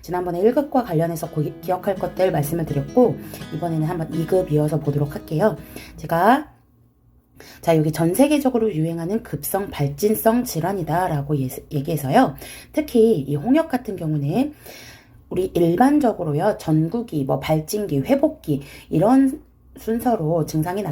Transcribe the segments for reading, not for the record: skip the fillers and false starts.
지난번에 1급과 관련해서 기억할 것들 말씀을 드렸고, 이번에는 한번 2급 이어서 보도록 할게요. 자, 여기 전 세계적으로 유행하는 급성 발진성 질환이다 라고 얘기해서요. 특히 이 홍역 같은 경우는 우리 일반적으로요, 전구기, 발진기, 회복기 이런 순서로 증상이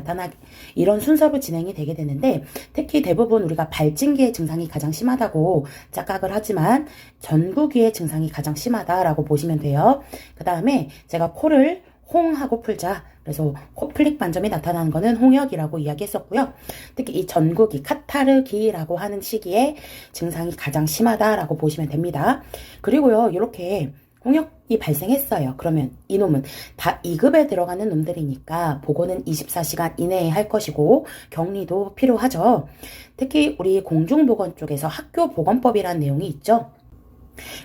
이런 순서로 진행이 되게 되는데, 특히 대부분 우리가 발진기의 증상이 가장 심하다고 착각을 하지만 전구기의 증상이 가장 심하다라고 보시면 돼요. 그 다음에 제가 코를 홍하고 풀자, 그래서 코플릭 반점이 나타나는 거는 홍역이라고 이야기했었고요. 특히 이 전구기, 카타르기라고 하는 시기에 증상이 가장 심하다라고 보시면 됩니다. 그리고요, 이렇게 홍역이 발생했어요. 그러면 이놈은 다 2급에 들어가는 놈들이니까 보고는 24시간 이내에 할 것이고 격리도 필요하죠. 특히 우리 공중보건 쪽에서 학교보건법이라는 내용이 있죠.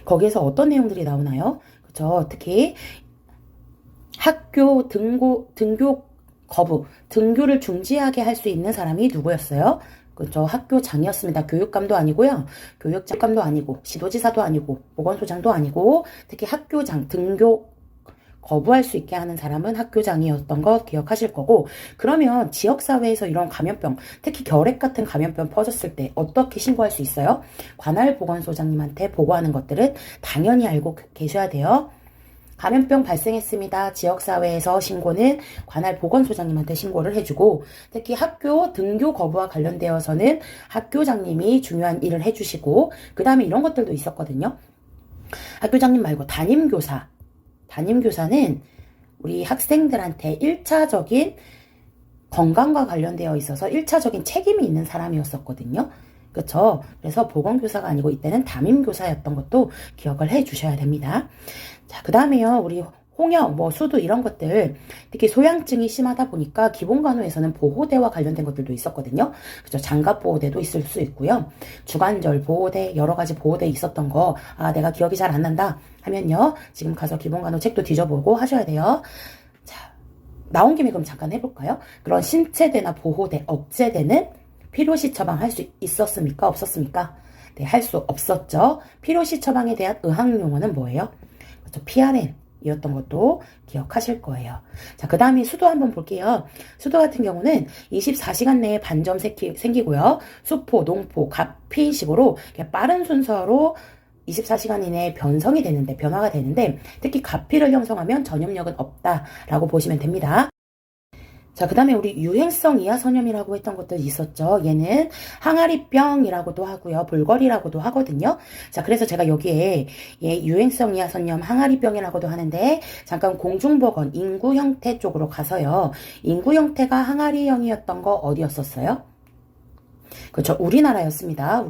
거기에서 어떤 내용들이 나오나요? 그렇죠. 특히 학교 등교 거부, 등교를 중지하게 할 수 있는 사람이 누구였어요? 그렇죠. 학교장이었습니다. 교육감도 아니고요. 교육감도 아니고, 지도지사도 아니고, 보건소장도 아니고, 특히 학교장, 등교 거부할 수 있게 하는 사람은 학교장이었던 거 기억하실 거고, 그러면 지역사회에서 이런 감염병, 특히 결핵 같은 감염병 퍼졌을 때 어떻게 신고할 수 있어요? 관할 보건소장님한테 보고하는 것들은 당연히 알고 계셔야 돼요. 감염병 발생했습니다. 지역사회에서 신고는 관할 보건소장님한테 신고를 해주고, 특히 학교 등교 거부와 관련되어서는 학교장님이 중요한 일을 해주시고, 그 다음에 이런 것들도 있었거든요. 학교장님 말고 담임교사는 우리 학생들한테 1차적인 건강과 관련되어 있어서 1차적인 책임이 있는 사람이었었거든요. 그렇죠? 그래서 보건교사가 아니고 이때는 담임교사였던 것도 기억을 해 주셔야 됩니다. 자, 그 다음에요, 우리 홍역, 수두 이런 것들, 특히 소양증이 심하다 보니까 기본간호에서는 보호대와 관련된 것들도 있었거든요. 그죠? 장갑보호대도 있을 수 있고요. 주관절 보호대, 여러 가지 보호대 있었던 거, 내가 기억이 잘 안 난다 하면요, 지금 가서 기본간호 책도 뒤져보고 하셔야 돼요. 자, 나온 김에 그럼 잠깐 해볼까요? 그런 신체대나 보호대, 억제대는 필요시 처방할 수 있었습니까? 없었습니까? 네, 할 수 없었죠. 필요시 처방에 대한 의학용어는 뭐예요? 그렇죠. PRN이었던 것도 기억하실 거예요. 자, 그 다음에 수도 한번 볼게요. 수도 같은 경우는 24시간 내에 반점 생기고요. 수포, 농포, 갑피식으로 빠른 순서로 24시간 이내에 변화가 되는데, 특히 갑피를 형성하면 전염력은 없다라고 보시면 됩니다. 자, 그 다음에 우리 유행성 이하선염이라고 했던 것들 있었죠. 얘는 항아리병이라고도 하고요. 볼거리라고도 하거든요. 자, 그래서 제가 여기에 유행성 이하선염 항아리병이라고도 하는데, 잠깐 공중보건 인구 형태 쪽으로 가서요. 인구 형태가 항아리형이었던 거 어디였었어요? 그렇죠. 우리나라였습니다.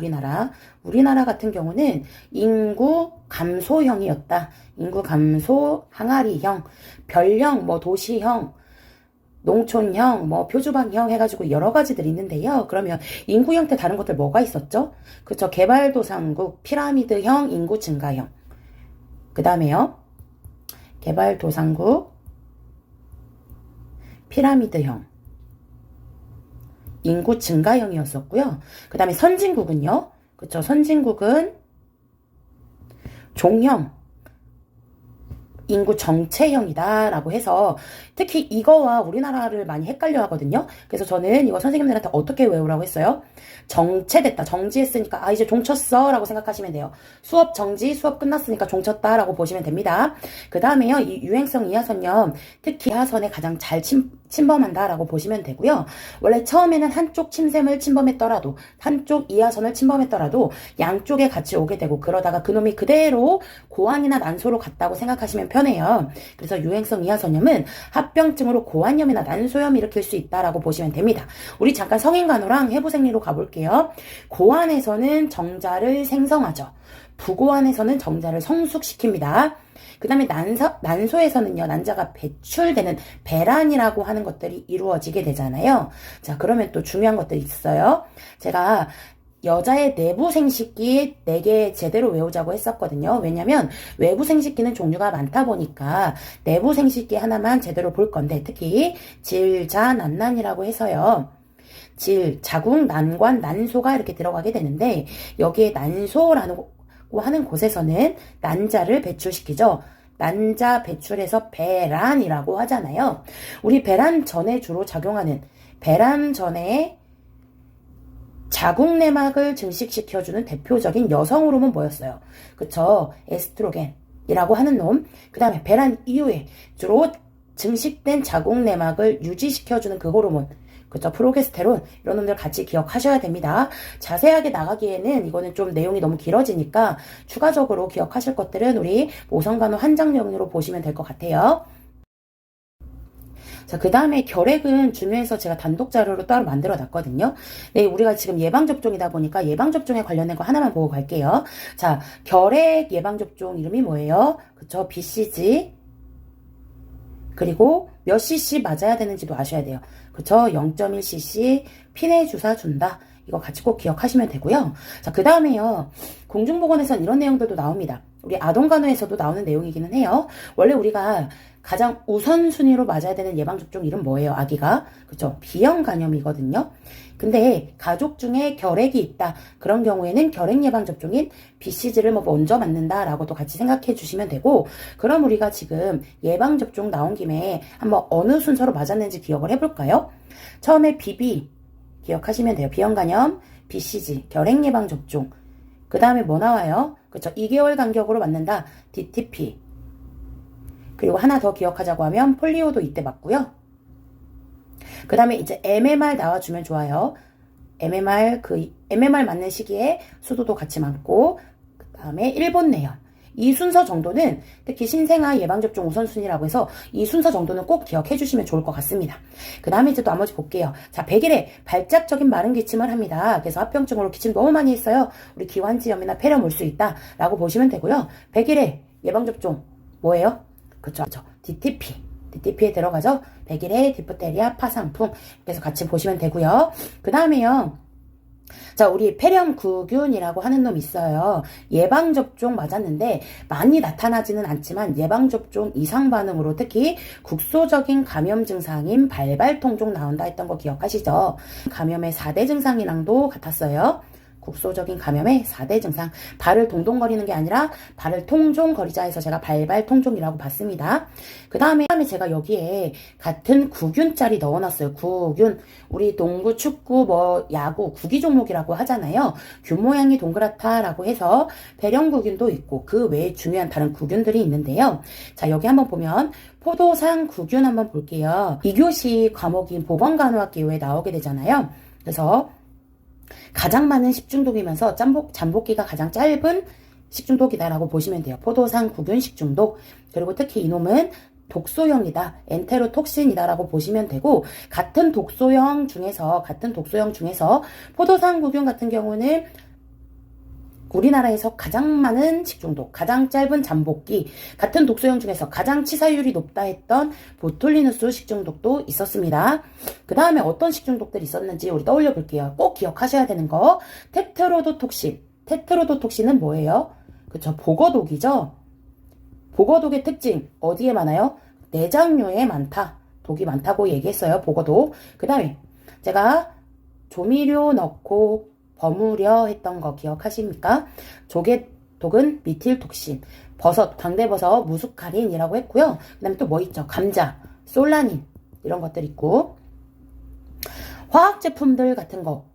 우리나라 같은 경우는 인구 감소형이었다. 인구 감소 항아리형, 별형, 도시형, 농촌형, 표주방형 해가지고 여러 가지들이 있는데요. 그러면 인구 형태 다른 것들 뭐가 있었죠? 그쵸. 개발도상국, 피라미드형, 인구 증가형. 그 다음에요. 개발도상국, 피라미드형, 인구 증가형이었었고요. 그 다음에 선진국은요. 그쵸. 선진국은 종형, 인구 정체형이다 라고 해서, 특히 이거와 우리나라를 많이 헷갈려 하거든요. 그래서 저는 이거 선생님들한테 어떻게 외우라고 했어요? 정체됐다, 정지했으니까 이제 종쳤어 라고 생각하시면 돼요. 수업 정지, 수업 끝났으니까 종쳤다 라고 보시면 됩니다. 그 다음에요, 이 유행성 이하선염, 특히 이하선에 가장 잘 침범한다 라고 보시면 되고요. 원래 처음에는 한쪽 침샘을 침범했더라도, 한쪽 이하선을 침범했더라도 양쪽에 같이 오게 되고, 그러다가 그놈이 그대로 고환이나 난소로 갔다고 생각하시면 편해요. 그래서 유행성 이하선염은 합병증으로 고환염이나 난소염 일으킬 수 있다라고 보시면 됩니다. 우리 잠깐 성인간호랑 해부생리로 가볼게요. 고환에서는 정자를 생성하죠. 부고환에서는 정자를 성숙시킵니다. 그 다음에 난소에서는요, 난자가 배출되는 배란이라고 하는 것들이 이루어지게 되잖아요. 자, 그러면 또 중요한 것들이 있어요. 제가 여자의 내부 생식기 4개 제대로 외우자고 했었거든요. 왜냐면 외부 생식기는 종류가 많다 보니까 내부 생식기 하나만 제대로 볼 건데, 특히 질, 자, 난난이라고 해서요. 질, 자궁, 난관, 난소가 이렇게 들어가게 되는데, 여기에 난소라는 산후라고 하는 곳에서는 난자를 배출시키죠. 난자 배출해서 배란이라고 하잖아요. 우리 배란 전에 주로 작용하는 배란 전에 자궁내막을 증식시켜주는 대표적인 여성 호르몬 뭐였어요? 그쵸? 에스트로겐이라고 하는 놈. 그 다음에 배란 이후에 주로 증식된 자궁내막을 유지시켜주는 그 호르몬. 그쵸? 프로게스테론. 이런 놈들 같이 기억하셔야 됩니다. 자세하게 나가기에는 이거는 좀 내용이 너무 길어지니까 추가적으로 기억하실 것들은 우리 모성간호 한장용으로 보시면 될 것 같아요. 자, 그 다음에 결핵은 중요해서 제가 단독 자료로 따로 만들어 놨거든요. 네, 우리가 지금 예방접종이다 보니까 예방접종에 관련된 거 하나만 보고 갈게요. 자, 결핵 예방접종 이름이 뭐예요? 그쵸? BCG. 그리고 몇 cc 맞아야 되는지도 아셔야 돼요. 그쵸? 0.1cc 피내 주사 준다. 이거 같이 꼭 기억하시면 되고요. 자, 그 다음에요. 공중보건에선 이런 내용들도 나옵니다. 우리 아동간호에서도 나오는 내용이기는 해요. 원래 우리가 가장 우선순위로 맞아야 되는 예방접종 이름 뭐예요? 아기가. 그쵸? 비형간염이거든요. 근데 가족 중에 결핵이 있다. 그런 경우에는 결핵 예방접종인 BCG를 뭐 먼저 맞는다라고도 같이 생각해 주시면 되고, 그럼 우리가 지금 예방접종 나온 김에 한번 어느 순서로 맞았는지 기억을 해볼까요? 처음에 BB 기억하시면 돼요. 비형간염, BCG, 결핵 예방접종. 그 다음에 뭐 나와요? 그쵸? 2개월 간격으로 맞는다. DTP. 그리고 하나 더 기억하자고 하면 폴리오도 이때 맞고요. 그 다음에 이제 MMR 나와주면 좋아요. MMR 맞는 시기에 수도도 같이 맞고, 그 다음에 일본 내염. 이 순서 정도는 특히 신생아 예방접종 우선순위라고 해서 이 순서 정도는 꼭 기억해 주시면 좋을 것 같습니다. 그 다음에 이제 또 나머지 볼게요. 자, 100일에 발작적인 마른 기침을 합니다. 그래서 합병증으로 기침 너무 많이 했어요. 우리 기관지염이나 폐렴 올 수 있다 라고 보시면 되고요. 100일에 예방접종 뭐예요? 그쵸. DTP에 들어가죠. 100일에 디프테리아, 파상풍. 그래서 같이 보시면 되고요. 그 다음에요. 자, 우리 폐렴구균이라고 하는 놈 있어요. 예방접종 맞았는데 많이 나타나지는 않지만 예방접종 이상 반응으로 특히 국소적인 감염 증상인 발발통종 나온다 했던 거 기억하시죠? 감염의 4대 증상이랑도 같았어요. 국소적인 감염의 4대 증상. 발을 동동거리는 게 아니라 발을 통종거리자 해서 제가 발발통종이라고 봤습니다. 그 다음에 제가 여기에 같은 구균짜리 넣어놨어요. 구균. 우리 농구, 축구, 뭐 야구, 구기 종목이라고 하잖아요. 균 모양이 동그랗다라고 해서 배령구균도 있고 그 외에 중요한 다른 구균들이 있는데요. 자, 여기 한번 보면 포도상 구균 한번 볼게요. 2교시 과목인 보건간호학기호에 나오게 되잖아요. 그래서 가장 많은 식중독이면서 잠복기가 가장 짧은 식중독이다라고 보시면 돼요. 포도상 구균 식중독. 그리고 특히 이놈은 독소형이다. 엔테로톡신이다라고 보시면 되고, 같은 독소형 중에서 포도상 구균 같은 경우는 우리나라에서 가장 많은 식중독, 가장 짧은 잠복기, 같은 독소형 중에서 가장 치사율이 높다 했던 보툴리누스 식중독도 있었습니다. 그 다음에 어떤 식중독들이 있었는지 우리 떠올려 볼게요. 꼭 기억하셔야 되는 거. 테트로도톡신. 테트로도톡신은 뭐예요? 그쵸, 복어독이죠. 복어독의 특징 어디에 많아요? 내장류에 많다. 독이 많다고 얘기했어요. 복어독. 그 다음에 제가 조미료 넣고 버무려 했던 거 기억하십니까? 조개독은 미틸톡신, 버섯, 광대버섯, 무스카린이라고 했고요. 그 다음에 또 뭐 있죠? 감자, 솔라닌 이런 것들 있고, 화학제품들 같은 거,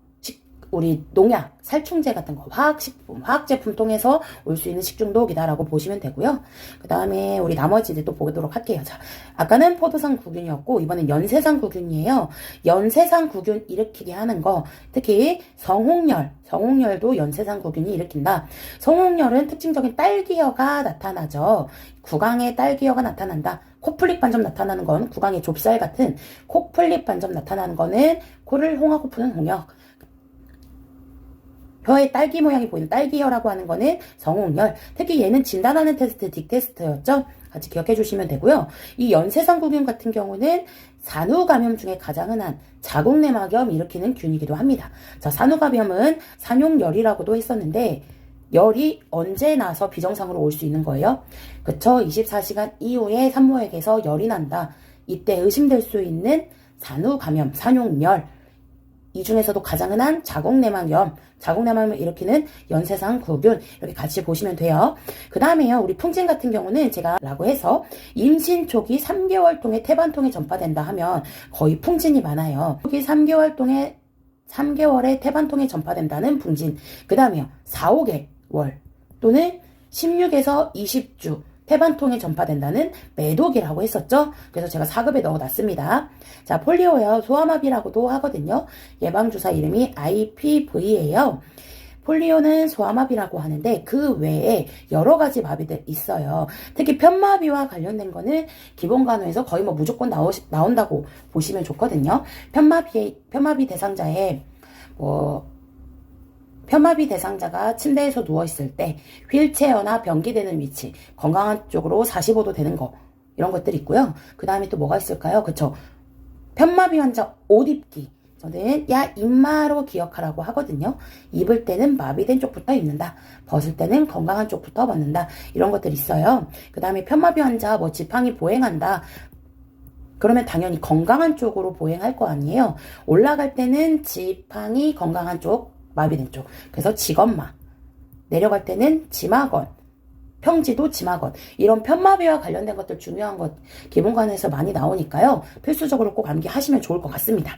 우리 농약, 살충제 같은 거, 화학식품, 화학제품 통해서 올 수 있는 식중독이다라고 보시면 되고요. 그 다음에 우리 나머지들 또 보도록 할게요. 자, 아까는 포도상 구균이었고 이번엔 연쇄상 구균이에요. 연쇄상 구균 일으키게 하는 거, 특히 성홍열도 연쇄상 구균이 일으킨다. 성홍열은 특징적인 딸기혀가 나타나죠. 구강에 딸기혀가 나타난다. 코플릭 반점 나타나는 건 구강에 좁쌀 같은 코플릭 반점 나타나는 거는 코를 홍하고 푸는 홍역. 혀에 딸기 모양이 보이는 딸기혀라고 하는 거는 성홍열. 특히 얘는 진단하는 테스트 딕 테스트였죠. 같이 기억해 주시면 되고요. 이 연쇄상구균 같은 경우는 산후감염 중에 가장 흔한 자궁내막염 일으키는 균이기도 합니다. 자, 산후감염은 산용열이라고도 했었는데 열이 언제 나서 비정상으로 올 수 있는 거예요? 그쵸? 24시간 이후에 산모에게서 열이 난다. 이때 의심될 수 있는 산후감염, 산용열. 이 중에서도 가장 흔한 자궁내막염을 일으키는 연쇄상 구균 이렇게 같이 보시면 돼요. 그 다음에요. 우리 풍진 같은 경우는 제가 라고 해서 임신 초기 3개월 동에 태반통에 전파된다 하면 거의 풍진이 많아요. 초기 3개월에 태반통에 전파된다는 풍진. 그 다음에요. 4, 5개월 또는 16에서 20주 태반통에 전파된다는 매독이라고 했었죠. 그래서 제가 4급에 넣어놨습니다. 자, 폴리오요. 소아마비라고도 하거든요. 예방주사 이름이 IPV예요. 폴리오는 소아마비라고 하는데 그 외에 여러 가지 마비들 있어요. 특히 편마비와 관련된 거는 기본간호에서 거의 뭐 무조건 나온다고 보시면 좋거든요. 편마비 대상자의 편마비 대상자가 침대에서 누워있을 때 휠체어나 변기되는 위치, 건강한 쪽으로 45도 되는 거 이런 것들이 있고요. 그 다음에 또 뭐가 있을까요? 그쵸? 편마비 환자 옷 입기. 저는 임마로 기억하라고 하거든요. 입을 때는 마비된 쪽부터 입는다. 벗을 때는 건강한 쪽부터 벗는다. 이런 것들이 있어요. 그 다음에 편마비 환자 지팡이 보행한다. 그러면 당연히 건강한 쪽으로 보행할 거 아니에요. 올라갈 때는 지팡이 건강한 쪽, 마비된 쪽. 그래서 지건마. 내려갈 때는 지마건. 평지도 지마건. 이런 편마비와 관련된 것들 중요한 것 기본관에서 많이 나오니까요. 필수적으로 꼭 암기하시면 좋을 것 같습니다.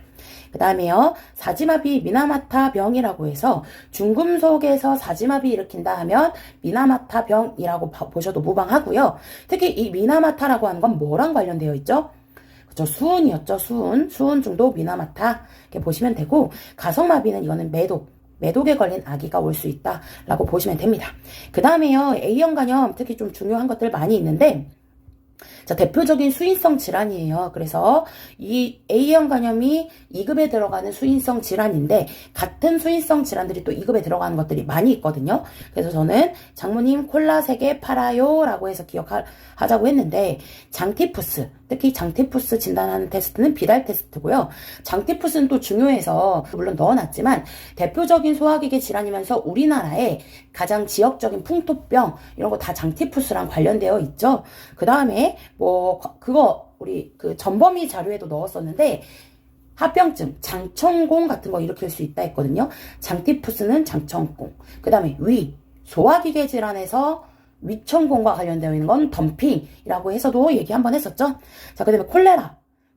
그 다음에요. 사지마비 미나마타 병이라고 해서 중금속에서 사지마비 일으킨다 하면 미나마타 병이라고 보셔도 무방하고요. 특히 이 미나마타라고 하는 건 뭐랑 관련되어 있죠? 그쵸, 수은이었죠. 수은 중독 미나마타 이렇게 보시면 되고, 가성마비는 이거는 매독에 걸린 아기가 올 수 있다라고 보시면 됩니다. 그 다음에요. A형 간염 특히 좀 중요한 것들 많이 있는데, 자, 대표적인 수인성 질환이에요. 그래서 이 A형 간염이 2급에 들어가는 수인성 질환인데 같은 수인성 질환들이 또 2급에 들어가는 것들이 많이 있거든요. 그래서 저는 장모님 콜라 3개 팔아요 라고 해서 기억하자고 했는데 장티푸스, 특히 장티푸스 진단하는 테스트는 비달 테스트고요. 장티푸스는 또 중요해서 물론 넣어놨지만 대표적인 소화기계 질환이면서 우리나라에 가장 지역적인 풍토병 이런 거 다 장티푸스랑 관련되어 있죠. 그 다음에 그거 우리 그 전범위 자료에도 넣었었는데 합병증, 장천공 같은 거 일으킬 수 있다 했거든요. 장티푸스는 장천공. 그 다음에 소화기계 질환에서 위천공과 관련되어 있는 건 덤핑이라고 해서도 얘기 한번 했었죠. 자, 그 다음에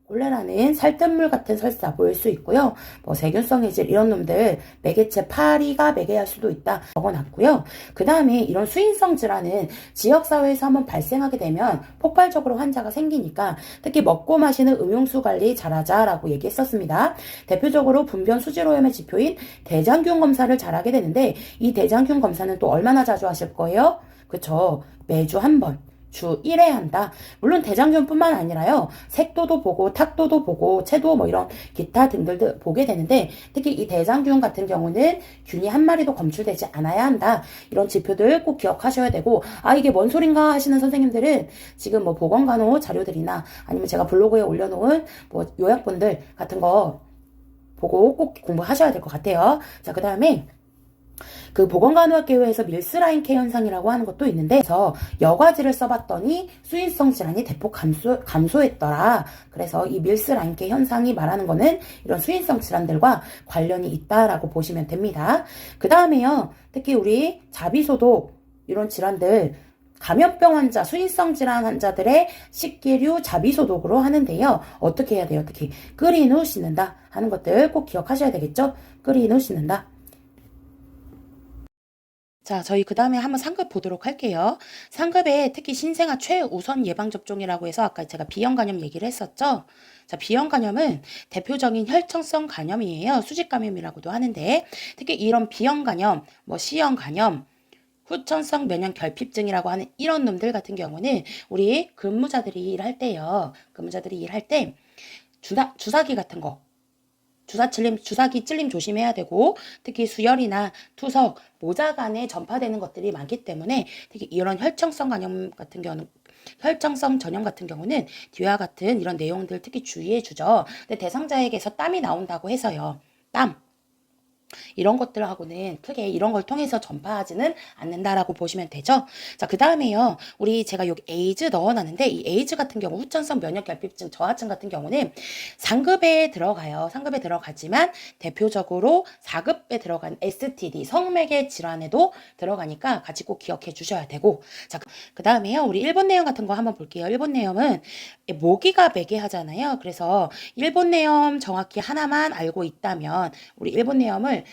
콜레라는 살뜰물 같은 설사 보일 수 있고요. 세균성 해질 이런 놈들 매개체 파리가 매개할 수도 있다 적어놨고요. 그 다음에 이런 수인성 질환은 지역사회에서 한번 발생하게 되면 폭발적으로 환자가 생기니까 특히 먹고 마시는 음용수 관리 잘하자라고 얘기했었습니다. 대표적으로 분변 수질오염의 지표인 대장균 검사를 잘하게 되는데 이 대장균 검사는 또 얼마나 자주 하실 거예요? 그쵸? 매주 한 번. 주 1회 한다. 물론 대장균뿐만 아니라요. 색도도 보고 탁도도 보고 채도 이런 기타 등들도 보게 되는데 특히 이 대장균 같은 경우는 균이 한 마리도 검출되지 않아야 한다. 이런 지표들 꼭 기억하셔야 되고 이게 뭔 소린가 하시는 선생님들은 지금 보건간호 자료들이나 아니면 제가 블로그에 올려놓은 요약본들 같은 거 보고 꼭 공부하셔야 될 것 같아요. 자, 그 다음에 그 보건간호학계회에서 밀스라인 K 현상이라고 하는 것도 있는데 그래서 여과지를 써봤더니 수인성 질환이 대폭 감소했더라. 그래서 이 밀스라인 K 현상이 말하는 거는 이런 수인성 질환들과 관련이 있다라고 보시면 됩니다. 그 다음에요. 특히 우리 자비소독 이런 질환들 감염병 환자, 수인성 질환 환자들의 식기류 자비소독으로 하는데요. 어떻게 해야 돼요? 특히 끓인 후 씻는다 하는 것들 꼭 기억하셔야 되겠죠? 끓인 후 씻는다. 자, 저희 그 다음에 한번 상급 보도록 할게요. 상급에 특히 신생아 최우선 예방접종이라고 해서 아까 제가 B형 간염 얘기를 했었죠. 자, B형 간염은 대표적인 혈청성 간염이에요. 수직감염이라고도 하는데 특히 이런 B형 간염, C형 간염, 후천성 면역 결핍증이라고 하는 이런 놈들 같은 경우는 우리 근무자들이 일할 때요. 근무자들이 일할 때 주사기 같은 거 주사기 찔림 조심해야 되고 특히 수혈이나 투석, 모자 간에 전파되는 것들이 많기 때문에 특히 이런 혈청성 전염 같은 경우는 뒤와 같은 이런 내용들 특히 주의해 주죠. 근데 대상자에게서 땀이 나온다고 해서요. 땀. 이런 것들하고는 크게 이런 걸 통해서 전파하지는 않는다라고 보시면 되죠. 자, 그 다음에요. 우리 제가 여기 에이즈 넣어놨는데 이 에이즈 같은 경우 후천성 면역결핍증 저하증 같은 경우는 상급에 들어가요. 상급에 들어가지만 대표적으로 4급에 들어간 STD 성매개 질환에도 들어가니까 같이 꼭 기억해 주셔야 되고 자, 그 다음에요. 우리 일본 내염 같은 거 한번 볼게요. 일본 내염은 모기가 매개하잖아요. 그래서 일본 내염 정확히 하나만 알고 있다면 우리 일본 내염을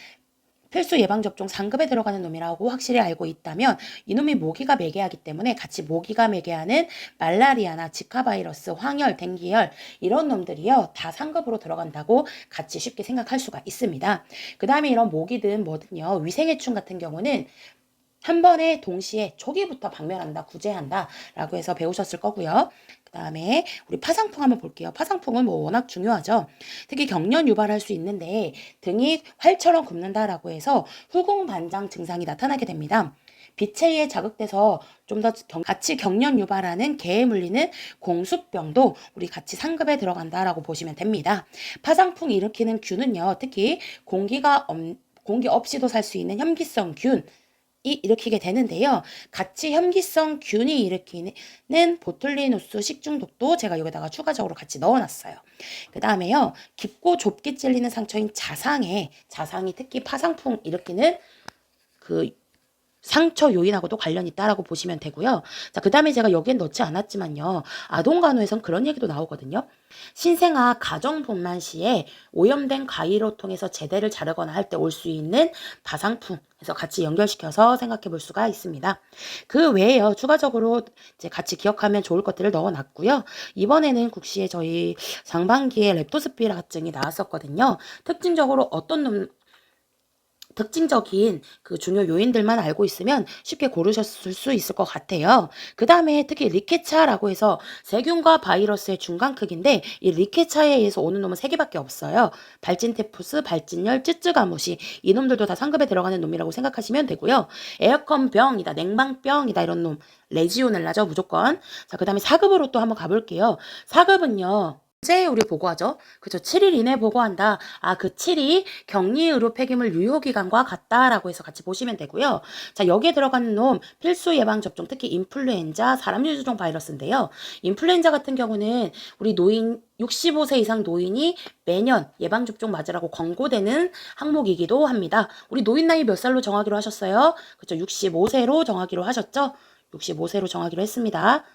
필수 예방접종 상급에 들어가는 놈이라고 확실히 알고 있다면 이놈이 모기가 매개하기 때문에 같이 모기가 매개하는 말라리아나 지카 바이러스, 황열, 댕기열 이런 놈들이요 다 상급으로 들어간다고 같이 쉽게 생각할 수가 있습니다. 그 다음에 이런 모기든 뭐든요 위생해충 같은 경우는 한 번에 동시에 초기부터 박멸한다, 구제한다 라고 해서 배우셨을 거고요. 그 다음에 우리 파상풍 한번 볼게요. 파상풍은 뭐 워낙 중요하죠. 특히 경련 유발할 수 있는데 등이 활처럼 굽는다라고 해서 후궁반장 증상이 나타나게 됩니다. 빛에 의해 자극돼서 좀 더 같이 경련 유발하는 개에 물리는 공수병도 우리 같이 상급에 들어간다라고 보시면 됩니다. 파상풍 일으키는 균은요. 특히 공기 없이도 살 수 있는 혐기성 균 일으키게 되는데요. 같이 혐기성 균이 일으키는 보툴리누스 식중독도 제가 여기다가 추가적으로 같이 넣어놨어요. 그 다음에요. 깊고 좁게 찔리는 상처인 자상이 특히 파상풍 일으키는 그 상처 요인하고도 관련이 있다라고 보시면 되고요. 자, 그 다음에 제가 여기엔 넣지 않았지만요. 아동간호에선 그런 얘기도 나오거든요. 신생아 가정분만 시에 오염된 가위로 통해서 제대를 자르거나 할 때 올 수 있는 파상풍 해서 같이 연결시켜서 생각해 볼 수가 있습니다. 그 외에요. 추가적으로 이제 같이 기억하면 좋을 것들을 넣어놨고요. 이번에는 국시에 저희 상반기에 렙토스피라증이 나왔었거든요. 특징적인 그 중요 요인들만 알고 있으면 쉽게 고르셨을 수 있을 것 같아요. 그 다음에 특히 리케차라고 해서 세균과 바이러스의 중간 크기인데 이 리케차에 의해서 오는 놈은 3개밖에 없어요. 발진테푸스, 발진열, 쯔쯔가무시 이놈들도 다 상급에 들어가는 놈이라고 생각하시면 되고요. 에어컨병이다, 냉방병이다 이런 놈 레지오넬라죠 무조건. 자, 그 다음에 4급으로 또 한번 가볼게요. 4급은요. 언제 우리 보고하죠? 그죠? 7일 이내 보고한다. 아, 그 7이 격리의료 폐기물 유효기간과 같다라고 해서 같이 보시면 되고요. 자, 여기에 들어가는 놈 필수 예방접종, 특히 인플루엔자, 사람유주종 바이러스인데요. 인플루엔자 같은 경우는 우리 노인 65세 이상 노인이 매년 예방접종 맞으라고 권고되는 항목이기도 합니다. 우리 노인 나이 몇 살로 정하기로 하셨어요? 그죠? 65세로 정하기로 하셨죠? 65세로 정하기로 했습니다.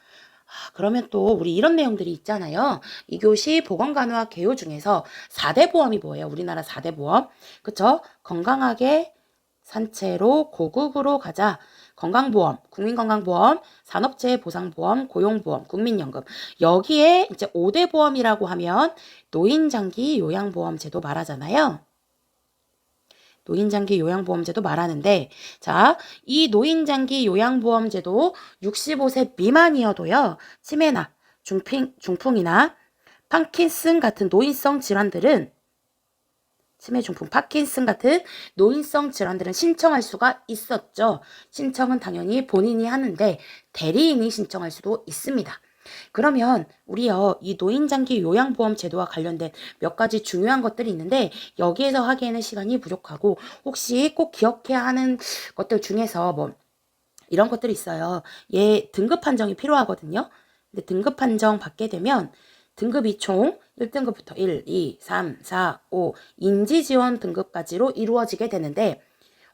그러면 또 우리 이런 내용들이 있잖아요. 2교시 보건간호학 개요 중에서 4대 보험이 뭐예요? 우리나라 4대 보험. 그쵸? 건강하게 산채로 고국으로 가자. 건강보험, 국민건강보험, 산업재해보상보험, 고용보험, 국민연금. 여기에 이제 5대 보험이라고 하면 노인장기 요양보험제도 말하잖아요. 노인장기 요양보험제도 말하는데 자, 이 노인장기 요양보험제도 65세 미만이어도요. 치매나 중풍이나 파킨슨 같은 노인성 질환들은 치매, 중풍, 파킨슨 같은 노인성 질환들은 신청할 수가 있었죠. 신청은 당연히 본인이 하는데 대리인이 신청할 수도 있습니다. 그러면 우리요 이 노인장기 요양보험 제도와 관련된 몇 가지 중요한 것들이 있는데 여기에서 하기에는 시간이 부족하고 혹시 꼭 기억해야 하는 것들 중에서 뭐 이런 것들이 있어요. 얘 등급 판정이 필요하거든요. 근데 등급 판정 받게 되면 등급이 총 1등급부터 1, 2, 3, 4, 5 인지지원 등급까지로 이루어지게 되는데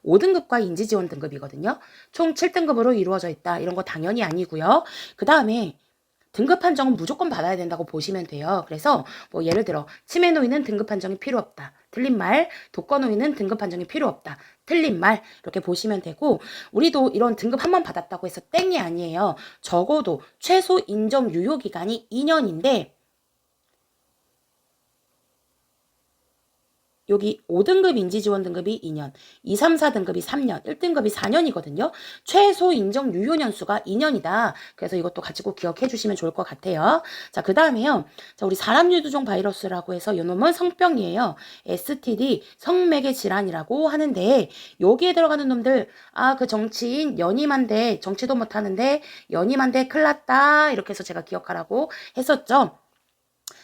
5등급과 인지지원 등급이거든요. 총 7등급으로 이루어져 있다. 이런 거 당연히 아니고요. 그 다음에 등급 판정은 무조건 받아야 된다고 보시면 돼요. 그래서 뭐 예를 들어 치매 노인은 등급 판정이 필요 없다. 틀린 말. 독거 노인은 등급 판정이 필요 없다. 틀린 말. 이렇게 보시면 되고 우리도 이런 등급 한 번 받았다고 해서 땡이 아니에요. 적어도 최소 인정 유효 기간이 2년인데 여기 5등급 인지지원 등급이 2년, 2, 3, 4등급이 3년, 1등급이 4년이거든요. 최소 인정 유효 년수가 2년이다. 그래서 이것도 같이 꼭 기억해 주시면 좋을 것 같아요. 자, 그 다음에요. 자, 우리 사람유두종 바이러스라고 해서 이 놈은 성병이에요. STD, 성매개 질환이라고 하는데 여기에 들어가는 놈들 그 정치인 연임한데 정치도 못하는데 연임한데 큰일 났다. 이렇게 해서 제가 기억하라고 했었죠.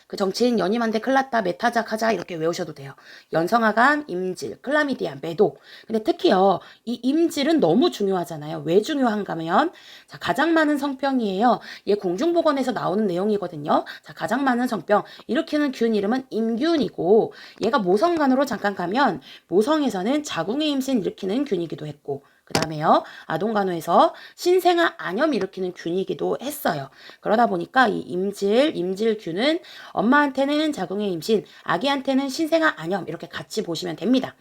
그 정치인 연임한데 클났다, 메타자, 가자 이렇게 외우셔도 돼요. 연성화감, 임질, 클라미디아, 매독. 근데 특히요, 이 임질은 너무 중요하잖아요. 왜 중요한가 하면 자, 가장 많은 성병이에요. 얘 공중보건에서 나오는 내용이거든요. 자, 가장 많은 성병 일으키는 균 이름은 임균이고 얘가 모성간으로 잠깐 가면 모성에서는 자궁의 임신 일으키는 균이기도 했고 그 다음에요. 아동간호에서 신생아 안염 일으키는 균이기도 했어요. 그러다 보니까 이 임질균은 엄마한테는 자궁의 임신, 아기한테는 신생아 안염 이렇게 같이 보시면 됩니다.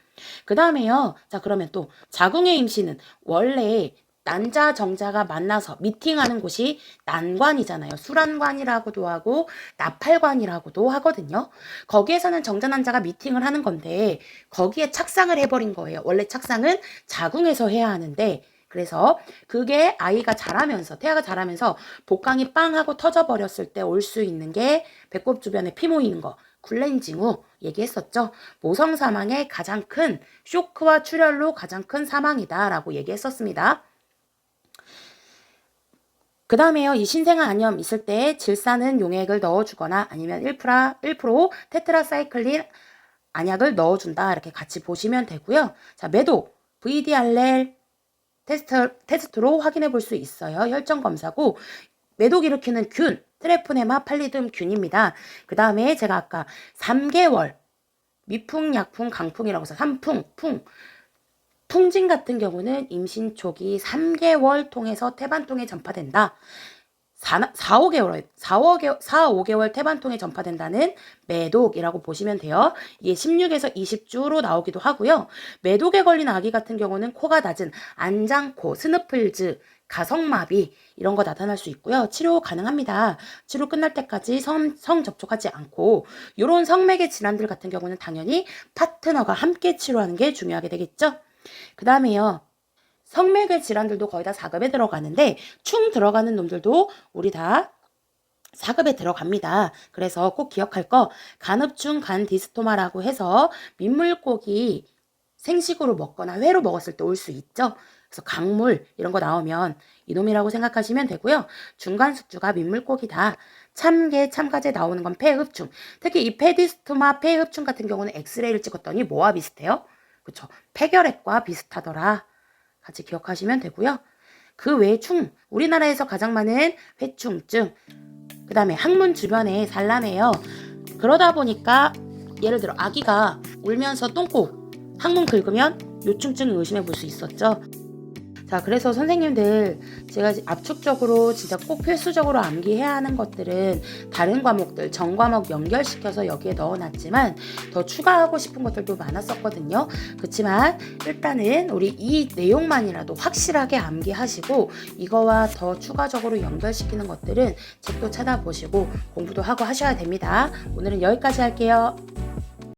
그 다음에요. 자, 그러면 또 자궁의 임신은 원래 난자 정자가 만나서 미팅하는 곳이 난관이잖아요. 수란관이라고도 하고 나팔관이라고도 하거든요. 거기에서는 정자 난자가 미팅을 하는 건데 거기에 착상을 해버린 거예요. 원래 착상은 자궁에서 해야 하는데 그래서 그게 아이가 자라면서 태아가 자라면서 복강이 빵 하고 터져버렸을 때 올 수 있는 게 배꼽 주변에 피 모이는 거 굴렌징 후 얘기했었죠. 모성 사망의 가장 큰 쇼크와 출혈로 가장 큰 사망이다라고 얘기했었습니다. 그 다음에요. 이 신생아 안염 있을 때 질사는 용액을 넣어주거나 아니면 1% 테트라사이클린 안약을 넣어준다. 이렇게 같이 보시면 되고요. 자, 매독, VDRL 테스트로 확인해 볼 수 있어요. 혈전 검사고 매독 일으키는 균, 트레포네마 팔리듬 균입니다. 그 다음에 제가 아까 3개월 미풍, 약풍, 강풍이라고 해서 3풍, 풍 풍진 같은 경우는 임신 초기 3개월 통해서 태반통에 전파된다. 5개월 태반통에 전파된다는 매독이라고 보시면 돼요. 이게 16에서 20주로 나오기도 하고요. 매독에 걸린 아기 같은 경우는 코가 낮은 안장코, 스누플즈, 가성마비 이런 거 나타날 수 있고요. 치료 가능합니다. 치료 끝날 때까지 성 접촉하지 않고 이런 성매개 질환들 같은 경우는 당연히 파트너가 함께 치료하는 게 중요하게 되겠죠. 그 다음에요. 성매개 질환들도 거의 다 4급에 들어가는데 충 들어가는 놈들도 우리 다 4급에 들어갑니다. 그래서 꼭 기억할 거 간흡충 간디스토마라고 해서 민물고기 생식으로 먹거나 회로 먹었을 때 올 수 있죠. 그래서 강물 이런 거 나오면 이놈이라고 생각하시면 되고요. 중간숙주가 민물고기다. 참게, 참가제 나오는 건 폐흡충. 특히 이 페디스토마 폐흡충 같은 경우는 엑스레이를 찍었더니 뭐와 비슷해요? 그쵸. 폐결핵과 비슷하더라. 같이 기억하시면 되고요. 그 외에 충, 우리나라에서 가장 많은 회충증, 그 다음에 항문 주변에 산란해요. 그러다 보니까 예를 들어 아기가 울면서 똥꼬, 항문 긁으면 요충증을 의심해 볼 수 있었죠. 자, 그래서 선생님들 제가 압축적으로 진짜 꼭 필수적으로 암기해야 하는 것들은 다른 과목들 전 과목 연결시켜서 여기에 넣어놨지만 더 추가하고 싶은 것들도 많았었거든요. 그렇지만 일단은 우리 이 내용만이라도 확실하게 암기하시고 이거와 더 추가적으로 연결시키는 것들은 책도 찾아보시고 공부도 하고 하셔야 됩니다. 오늘은 여기까지 할게요.